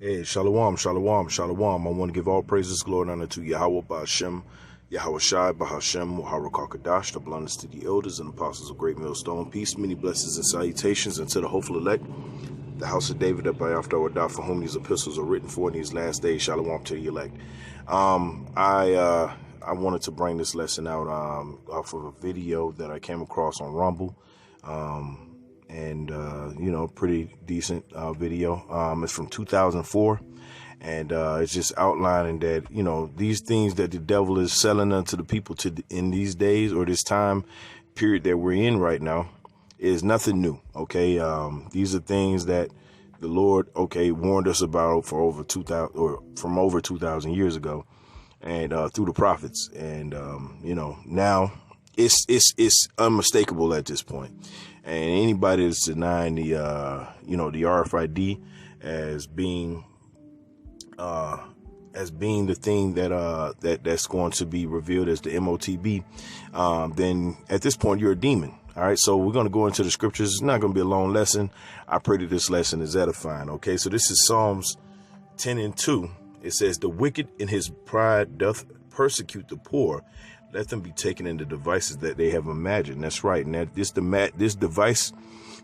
Hey, shalom, shalom, shalom. I want to give all praises, glory, and honor to Yahweh, Ba'ashem, Yahweh Shai, Bahashem, Muharra Kakadash, the blindness to the elders and apostles of Great Millstone. Peace, many blessings and salutations unto the hopeful elect, the house of David, that by after our die, for whom these epistles are written for in these last days. Shalom to the elect. I wanted to bring this lesson out off of a video that I came across on Rumble. Pretty decent video. It's from 2004, and it's just outlining that, these things that the devil is selling unto the people in these days, or this time period that we're in right now, is nothing new. Okay. These are things that the Lord, warned us about for over 2,000 or from over 2,000 years ago, and through the prophets. And, now it's unmistakable at this point. And anybody that's denying the RFID as being the thing that's going to be revealed as the MOTB, then at this point you're a demon. All right, so we're going to go into the scriptures. It's not going to be a long lesson. I pray that this lesson is edifying. Okay, so this is Psalms 10:2. It says, "The wicked in his pride doth persecute the poor. Let them be taken into devices that they have imagined." That's right. And that this device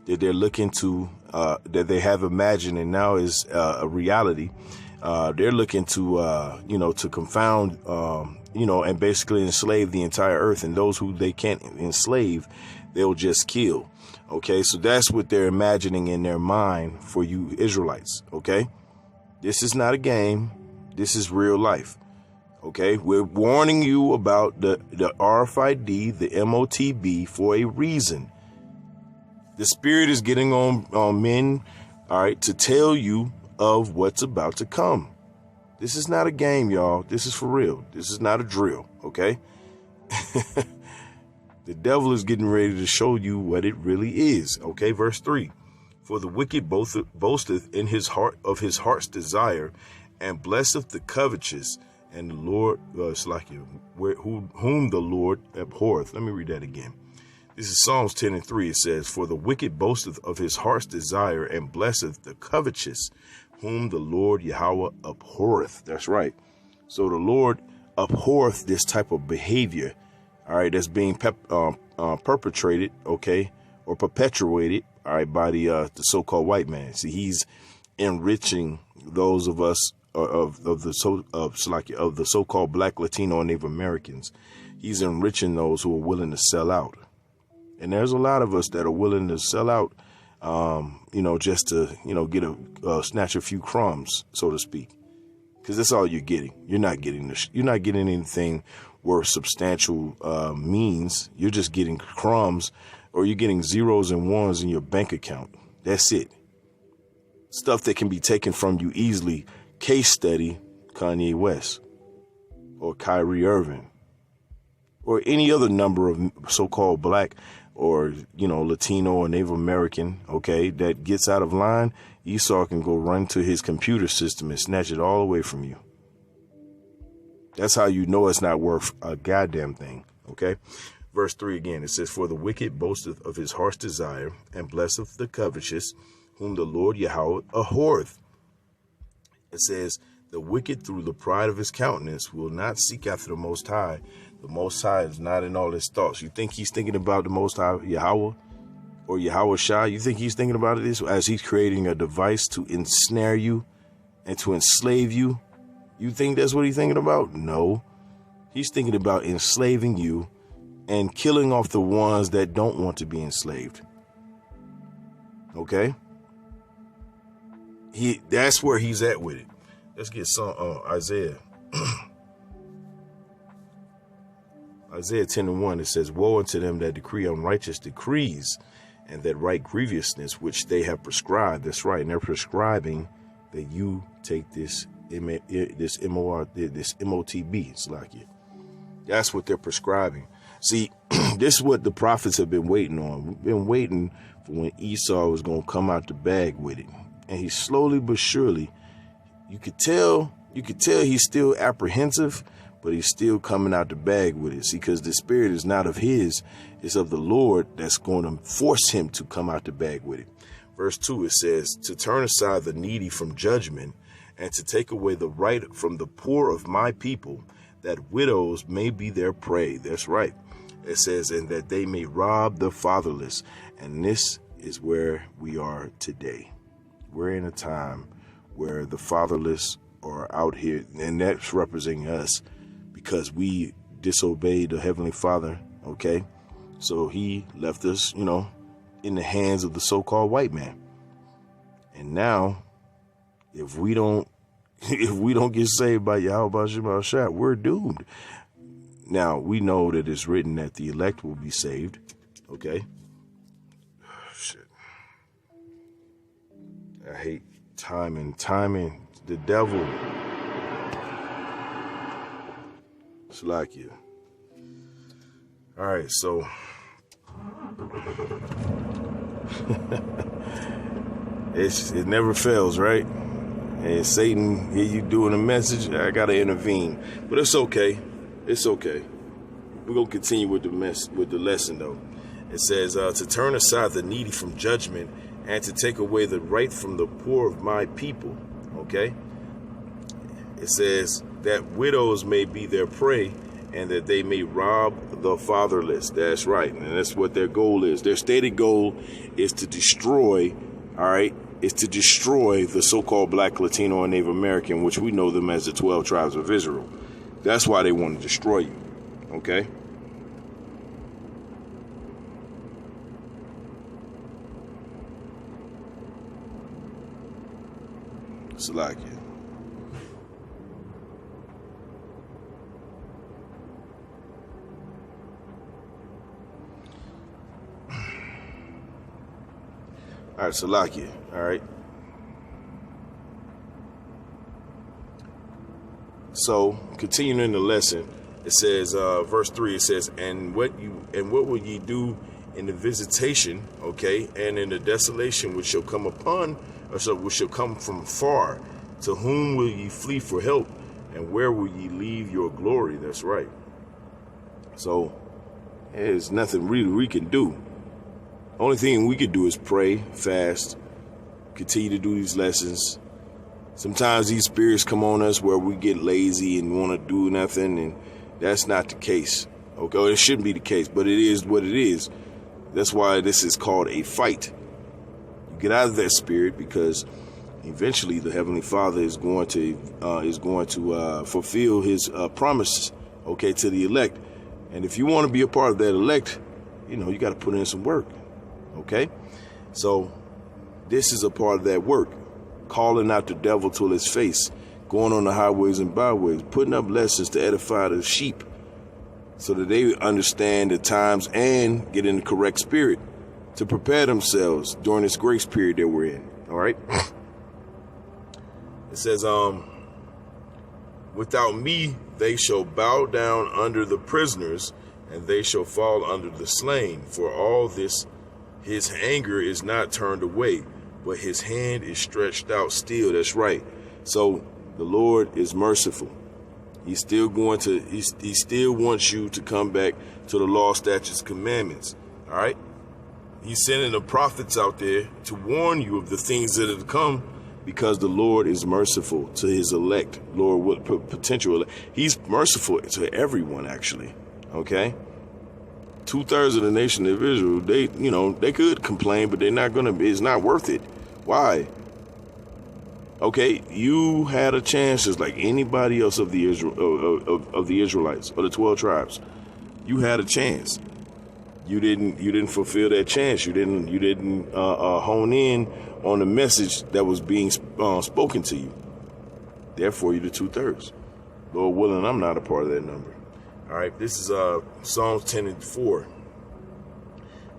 that they're looking to, that they have imagined and now is a reality. They're looking to confound, and basically enslave the entire earth. And those who they can't enslave, they'll just kill. Okay, so that's what they're imagining in their mind for you Israelites. Okay, this is not a game. This is real life. Okay, we're warning you about the RFID, the MOTB, for a reason. The spirit is getting on men, all right, to tell you of what's about to come. This is not a game, y'all. This is for real. This is not a drill, okay? The devil is getting ready to show you what it really is, okay? Verse 3, "For the wicked boasteth in his heart of his heart's desire, and blesseth the covetous, and the Lord, whom the Lord abhorreth." Let me read that again. This is Psalms 10:3. It says, "For the wicked boasteth of his heart's desire, and blesseth the covetous, whom the Lord Yahweh abhorreth." That's right. So the Lord abhorreth this type of behavior, all right, that's being perpetrated, okay, or perpetuated, all right, by the so-called white man. See, he's enriching those of us of the so-called Black, Latino, and Native Americans. He's enriching those who are willing to sell out. And there's a lot of us that are willing to sell out, just to, get snatch a few crumbs, so to speak, because that's all you're getting. You're not getting anything worth substantial means. You're just getting crumbs, or you're getting zeros and ones in your bank account. That's it. Stuff that can be taken from you easily. Case study, Kanye West or Kyrie Irving or any other number of so-called Black or, Latino or Native American, okay, that gets out of line. Esau can go run to his computer system and snatch it all away from you. That's how you know it's not worth a goddamn thing, okay? Verse 3 again, it says, "For the wicked boasteth of his heart's desire, and blesseth the covetous, whom the Lord Yahweh abhorreth." It says, "The wicked through the pride of his countenance will not seek after the Most High." The Most High is not in all his thoughts. You think he's thinking about the Most High Yahweh or Yahweh Shai? You think he's thinking about this as he's creating a device to ensnare you and to enslave you? You think that's what he's thinking about? No. He's thinking about enslaving you and killing off the ones that don't want to be enslaved. Okay? That's where he's at with it. Let's get some Isaiah. Isaiah 10:1. It says, "Woe unto them that decree unrighteous decrees, and that write grievousness which they have prescribed." That's right. And they're prescribing that you take this MOTB. It's like it. That's what they're prescribing. See, this is what the prophets have been waiting on. We've been waiting for when Esau was going to come out the bag with it. And he slowly but surely, you could tell he's still apprehensive, but he's still coming out the bag with it. See, because the spirit is not of his, it's of the Lord that's going to force him to come out the bag with it. Verse 2, it says, to turn aside the needy from judgment and to take away the right from the poor of my people, that widows may be their prey. That's right. It says, and that they may rob the fatherless. And this is where we are today. We're in a time where the fatherless are out here, and that's representing us because we disobeyed the Heavenly Father, okay? So he left us, in the hands of the so-called white man. And now, if we don't get saved by Yahweh Shema Shah, we're doomed. Now, we know that it's written that the elect will be saved, okay? Shit. I hate timing. The devil. It's like you. All right, so it never fails, right? And Satan, here you doing a message, I gotta intervene, but it's okay. It's okay. We're gonna continue with the lesson though. It says to turn aside the needy from judgment and to take away the right from the poor of my people. Okay. It says that widows may be their prey and that they may rob the fatherless. That's right. And that's what their goal is. Their stated goal is to destroy, all right, is to destroy the so-called Black, Latino, and Native American, which we know them as the 12 tribes of Israel. That's why they want to destroy you. Okay? Salakia. All right, Salakia. All right. So, continuing the lesson, it says, verse 3, it says, and what will ye do in the visitation, okay, and in the desolation which shall come upon, which shall come from far? To whom will ye flee for help, and where will ye leave your glory? That's right. So, there's nothing really we can do. Only thing we can do is pray, fast, continue to do these lessons. Sometimes these spirits come on us where we get lazy and want to do nothing, and that's not the case. Okay, well, it shouldn't be the case, but it is what it is. That's why this is called a fight. You get out of that spirit because eventually the Heavenly Father is going to fulfill His promises, okay, to the elect. And if you want to be a part of that elect, you got to put in some work, okay? So this is a part of that work. Calling out the devil to his face, going on the highways and byways, putting up lessons to edify the sheep so that they understand the times and get in the correct spirit to prepare themselves during this grace period that we're in. All right. It says, without me, they shall bow down under the prisoners, and they shall fall under the slain. For all this, his anger is not turned away, but his hand is stretched out still. That's right. So the Lord is merciful. He's still he still wants you to come back to the law, statutes, commandments. All right. He's sending the prophets out there to warn you of the things that have come, because the Lord is merciful to his elect. Lord, what potential elect. He's merciful to everyone, actually. Okay. 2/3 of the nation of Israel, they could complain, but they're not going to be. It's not worth it. Why? Okay, you had a chance just like anybody else of the of the Israelites or the 12 tribes. You had a chance. You didn't fulfill that chance. You didn't hone in on the message that was being spoken to you. Therefore, you're the 2/3. Lord willing, I'm not a part of that number. All right, this is Psalms 10:4.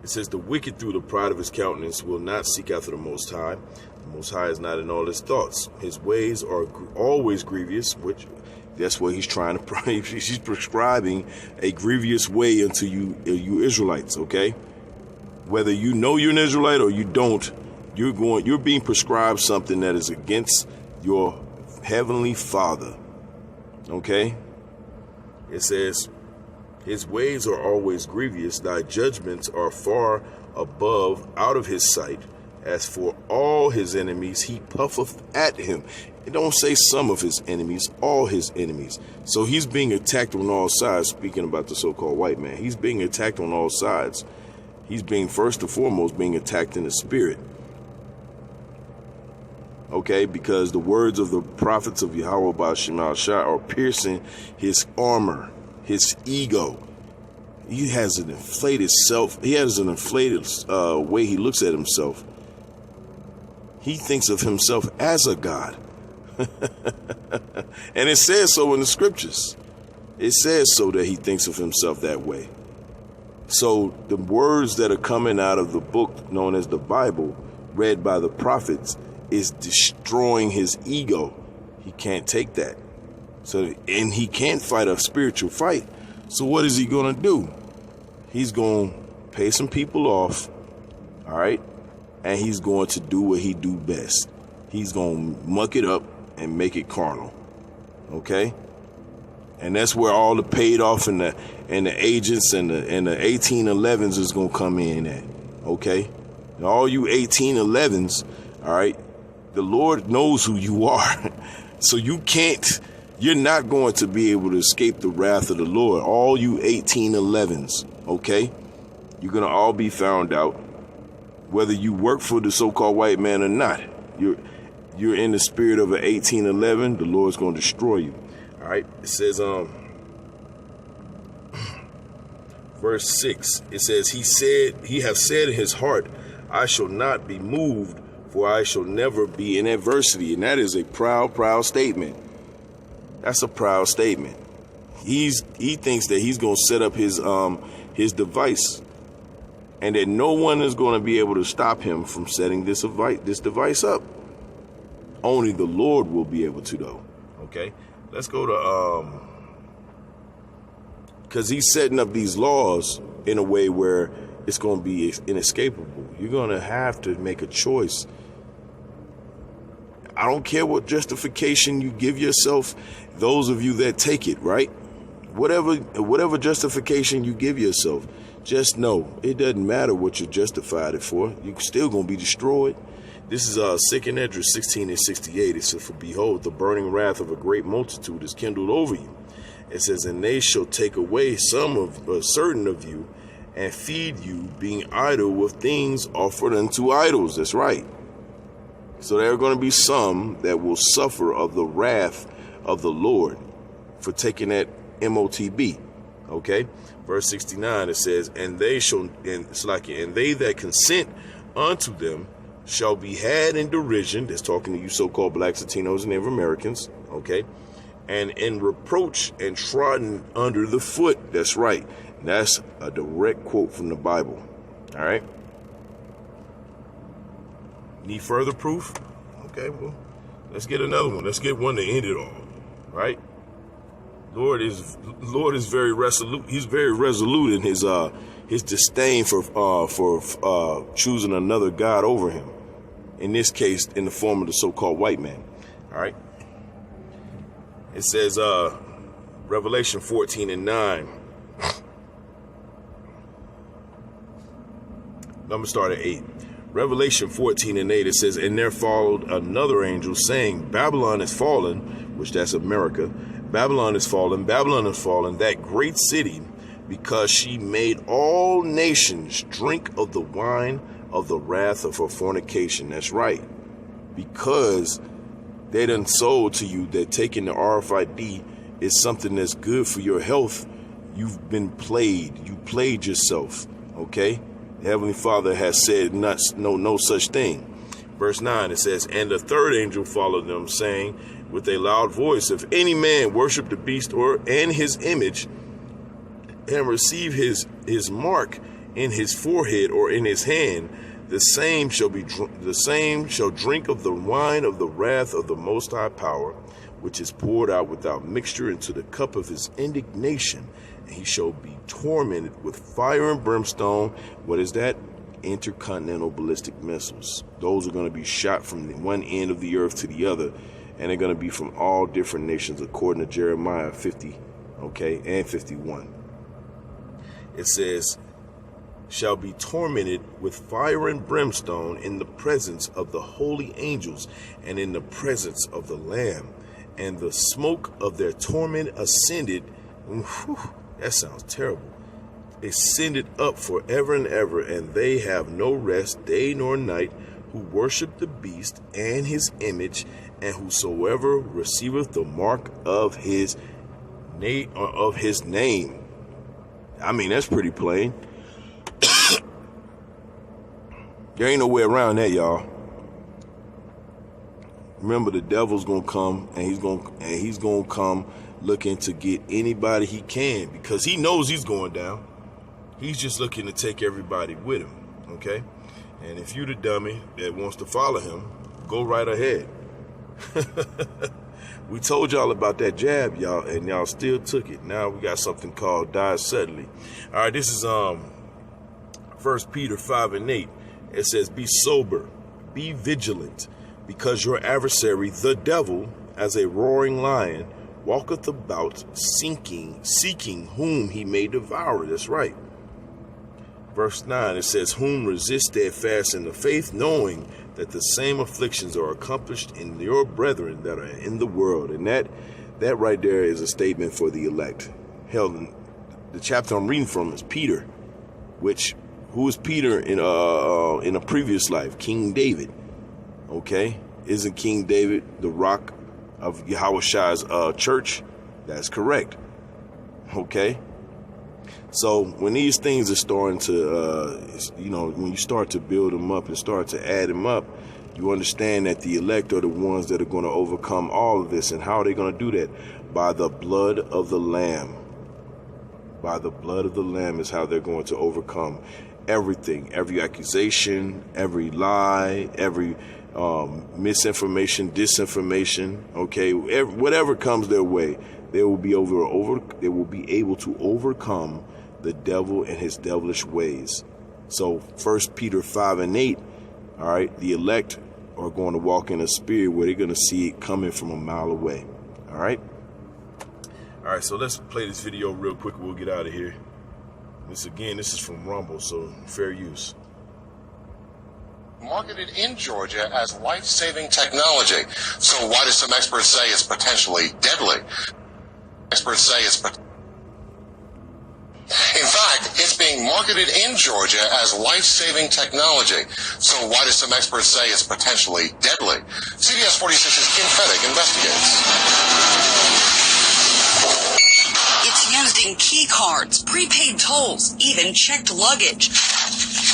It says, the wicked through the pride of his countenance will not seek after the Most High. The Most High is not in all his thoughts. His ways are always grievous, which that's what he's trying to, he's prescribing a grievous way unto you Israelites, okay? Whether you know you're an Israelite or you don't, you're being prescribed something that is against your Heavenly Father, okay? It says, his ways are always grievous, thy judgments are far above out of his sight, As for all his enemies, he puffeth at him. It don't say some of his enemies, all his enemies. So he's being attacked on all sides, speaking about the so-called white man. He's being attacked on all sides. He's being, first and foremost, being attacked in the spirit. Okay, because the words of the prophets of Yahweh Ba'ashem Al-Shai are piercing his armor, his ego. He has an inflated self. He has an inflated way he looks at himself. He thinks of himself as a god. And it says so in the scriptures. It says so that he thinks of himself that way. So the words that are coming out of the book known as the Bible, read by the prophets, is destroying his ego. He can't take that. So, and he can't fight a spiritual fight. So what is he going to do? He's going to pay some people off. All right. And he's going to do what he do best. He's going to muck it up and make it carnal. Okay. And that's where all the paid off and the agents and the 1811s is going to come in at. Okay. And all you 1811s. All right. The Lord knows who you are. So you're not going to be able to escape the wrath of the Lord. All you 1811s. Okay. You're going to all be found out. Whether you work for the so-called white man or not, you're in the spirit of an 1811. The Lord's going to destroy you. All right. It says, verse 6. It says, he have said in his heart, I shall not be moved, for I shall never be in adversity. And that is a proud statement. That's a proud statement. He thinks that he's going to set up his device, and that no one is going to be able to stop him from setting this device up. Only the Lord will be able to, though. Okay, let's go to because he's setting up these laws in a way where it's going to be inescapable. You're going to have to make a choice. I don't care what justification you give yourself. Those of you that take it, right? Whatever justification you give yourself, just know it doesn't matter what you justified it for. You're still going to be destroyed. This is 2nd Esdras 16:68. It says, for behold, the burning wrath of a great multitude is kindled over you. It says, and they shall take away certain of you and feed you, being idle with things offered unto idols. That's right. So there are going to be some that will suffer of the wrath of the Lord for taking that MOTB. Okay. Verse 69, it says, and they that consent unto them shall be had in derision. That's talking to you so-called blacks, Latinos, and Native Americans. Okay. And in reproach and trodden under the foot. That's right. That's a direct quote from the Bible. All right. Need further proof? Okay, well, let's get another one. Let's get one to end it all. Right? Lord is very resolute. He's very resolute in his disdain for choosing another God over him. In this case, in the form of the so-called white man. All right. It says, Revelation 14:9. I'm going to start at 8. Revelation 14:8, it says, and there followed another angel saying, Babylon is fallen, which that's America. Babylon is fallen, that great city, because she made all nations drink of the wine of the wrath of her fornication. That's right. Because they done sold to you that taking the RFID is something that's good for your health. You've been played. You played yourself. Okay? The Heavenly Father has said no such thing. Verse 9, it says, and the third angel followed them, saying with a loud voice, if any man worship the beast and his image, and receive his mark in his forehead or in his hand, the same shall drink of the wine of the wrath of the Most High Power, which is poured out without mixture into the cup of his indignation, and he shall be tormented with fire and brimstone. What is that? Intercontinental ballistic missiles. Those are going to be shot from the one end of the earth to the other, and they're going to be from all different nations, according to Jeremiah 50, okay, and 51. It says, shall be tormented with fire and brimstone in the presence of the holy angels and in the presence of the Lamb. And the smoke of their torment ascended. Whew, that sounds terrible. Ascended up forever and ever, and they have no rest day nor night, who worship the beast and his image, and whosoever receiveth the mark of his name. I mean, that's pretty plain. There ain't no way around that, y'all. Remember, the devil's gonna come, and he's gonna come looking to get anybody he can, because he knows he's going down. He's just looking to take everybody with him, okay? And if you the dummy that wants to follow him, go right ahead. We told y'all about that jab, y'all, and y'all still took it. Now we got something called die suddenly. All right, this is 1 Peter 5:8. It says, be sober, be vigilant, because your adversary, the devil, as a roaring lion, walketh about seeking whom he may devour. That's right. Verse 9, it says, whom resist steadfast in the faith, knowing that the same afflictions are accomplished in your brethren that are in the world. And that right there is a statement for the elect. Hell, the chapter I'm reading from is Peter, who is Peter in a previous life? King David. Okay? Isn't King David the rock of Yahweh's church? That's correct. Okay? So when these things are starting to, when you start to build them up and start to add them up, you understand that the elect are the ones that are going to overcome all of this. And how are they going to do that? By the blood of the Lamb. By the blood of the Lamb is how they're going to overcome everything, every accusation, every lie, every misinformation, disinformation. Okay, whatever comes their way, they will be they will be able to overcome the devil and his devilish ways. So 1 Peter 5:8, all right, the elect are going to walk in a spirit where they're going to see it coming from a mile away. All right. All right, so let's play this video real quick. We'll get out of here. This is from Rumble, so fair use. Marketed in Georgia as life-saving technology. So why do some experts say it's potentially deadly? Experts say in fact, it's being marketed in Georgia as life-saving technology. So why do some experts say it's potentially deadly? CBS 46's Kim Fedek investigates. It's used in key cards, prepaid tolls, even checked luggage.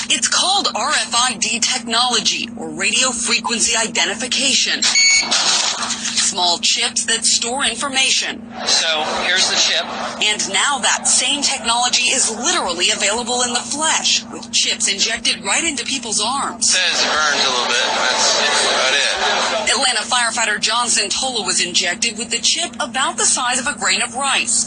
It's called RFID technology, or radio frequency identification. Small chips that store information. So here's the chip. And now that same technology is literally available in the flesh, with chips injected right into people's arms. It says it burns a little bit. That's about it. Atlanta firefighter John Santola was injected with the chip about the size of a grain of rice.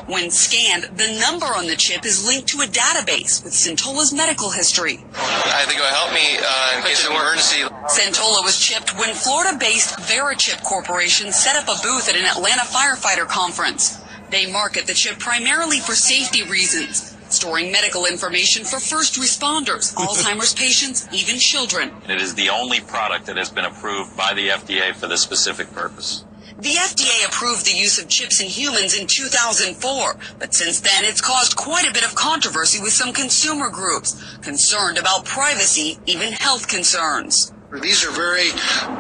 When scanned, the number on the chip is linked to a database with Santola's medical history. I think it will help me in case of emergency. Santola was chipped when Florida-based Verichip Corporation set up a booth at an Atlanta firefighter conference. They market the chip primarily for safety reasons, storing medical information for first responders, Alzheimer's patients, even children. It is the only product that has been approved by the FDA for this specific purpose. The FDA approved the use of chips in humans in 2004, but since then it's caused quite a bit of controversy with some consumer groups, concerned about privacy, even health concerns. These are very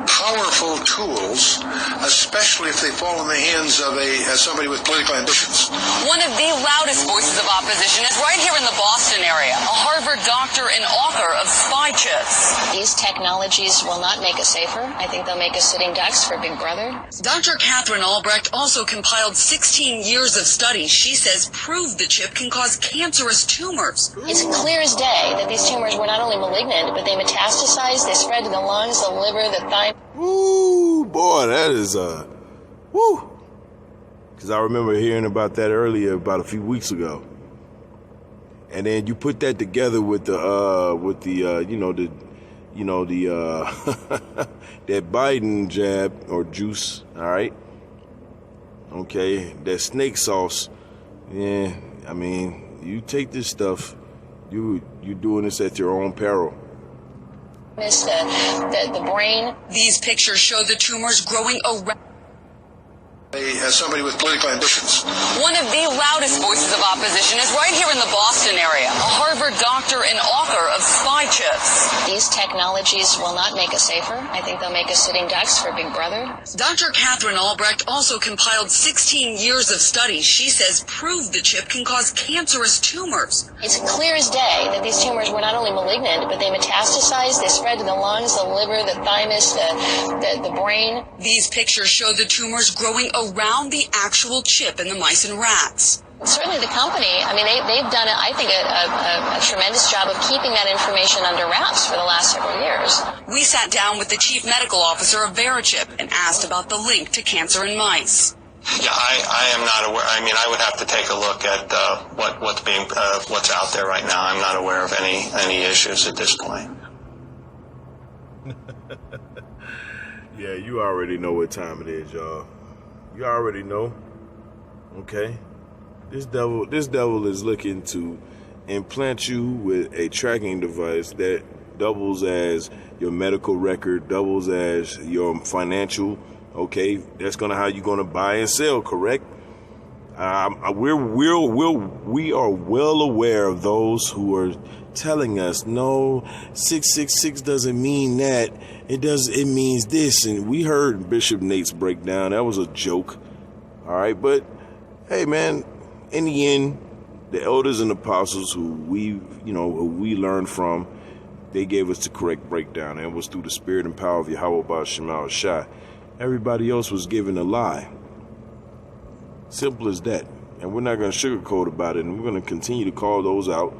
powerful tools, especially if they fall in the hands of somebody with political ambitions. One of the loudest voices of opposition is right here in the Boston area, a Harvard doctor and author of spy chips. These technologies will not make us safer. I think they'll make us sitting ducks for Big Brother. Dr. Catherine Albrecht also compiled 16 years of studies she says prove the chip can cause cancerous tumors. It's clear as day that these tumors were not only malignant, but they metastasized, they spread to the lungs, the liver, the thigh. Ooh, boy, that is woo. Because I remember hearing about that earlier, about a few weeks ago. And then you put that together with the that Biden jab or juice, all right? Okay, that snake sauce. Yeah, I mean, you take this stuff You're doing this at your own peril. Miss the brain. These pictures show the tumors growing around. As somebody with political ambitions. One of the loudest voices of opposition is right here in the Boston area, a Harvard doctor and author of spy chips. These technologies will not make us safer. I think they'll make us sitting ducks for Big Brother. Dr. Catherine Albrecht also compiled 16 years of studies she says prove the chip can cause cancerous tumors. It's clear as day that these tumors were not only malignant, but they metastasized. They spread to the lungs, the liver, the thymus, the brain. These pictures show the tumors growing around the actual chip in the mice and rats. Certainly the company, I mean, they've done, I think, a tremendous job of keeping that information under wraps for the last several years. We sat down with the chief medical officer of Verichip and asked about the link to cancer in mice. Yeah, I am not aware. I mean, I would have to take a look at what's out there right now. I'm not aware of any issues at this point. Yeah, you already know what time it is, y'all. You already know. Okay. This devil is looking to implant you with a tracking device that doubles as your medical record, doubles as your financial. Okay, that's how you're gonna buy and sell, correct? We are well aware of those who are telling us, no, 666 doesn't mean that. It means this. And we heard Bishop Nate's breakdown. That was a joke. All right, but hey, man, in the end, the elders and apostles who we learned from, they gave us the correct breakdown, and it was through the spirit and power of Yahweh Ba'Shem Shai. Everybody else was given a lie. Simple as that. And we're not going to sugarcoat about it, and we're going to continue to call those out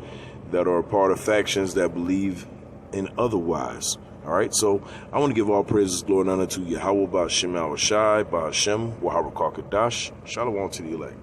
that are a part of factions that believe in otherwise. All right, so I want to give all praises, glory, and honor to Yahweh Ba'Shem Shai, Ba'Shem, Wahara Kakadash, Shalom to the elect.